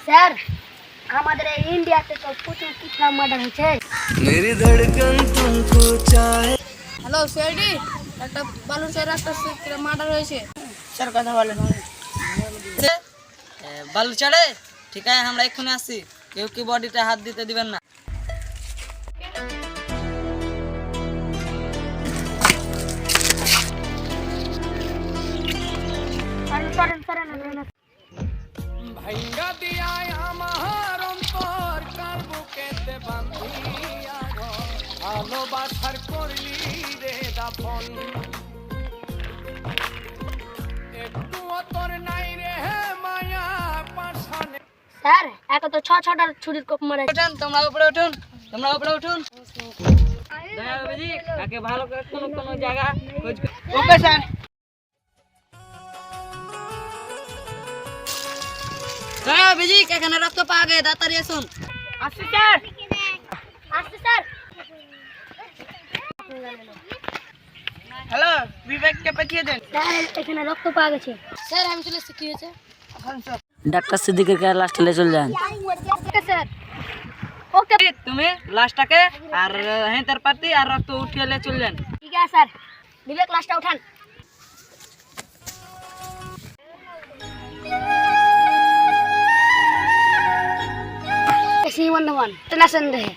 Sir আমাদের এই ইন্ডিয়াতে তো প্রচুর কিডন্যাপ মার্ডার হয়েছে। मेरी धड़कन तुमको चाहे। হ্যালো সিআইডি, একটা বালুরচরে একটা মার্ডার হয়েছে। স্যার কথা বলেন। বালুচরে ঠিক আছে, আমরা এক্ষুনি আসছি। কেউ কি বডিতে হাত দিতে দিবেন না। ভাইঙ্গা দিয়ায় আমার অন্তর কার বুকেতে বান্ধিয়া ঘর, ভালোবাসার করলি রে দাফন, একটু তোর নাই রে মায়া পাশানে। স্যার একে তো ছটা ছুরির কোপ মারে। উঠুন, তোমরা উপরে উঠুন, তোমরা উপরে উঠুন। দয়া বাবুজি, কাকে ভালো করে কোনো জায়গা খোঁজ। Okay sir. দয়া বাবুজি, এখানে রক্ত পাওয়া গেছে, তাড়াতাড়ি আসুন। আসছি স্যার, আসছি স্যার। হ্যালো, বিবেককে পাঠিয়ে দেন। স্যার এখানে রক্ত পাওয়া গেছে। স্যার আমি চলে এসেছি, কি হয়েছে? ডাক্তার সিদ্দিকের কাছে লাস্টে চলে যান। ওকে স্যার, ওকে। তুমি লাশটাকে আর হেঁতার পাতি আর রক্ত উঠিয়ে চলে যান। ঠিক আছে স্যার, বিবেক লাশটা উঠান। ऐसे ही 1 1 टेंशन रहे।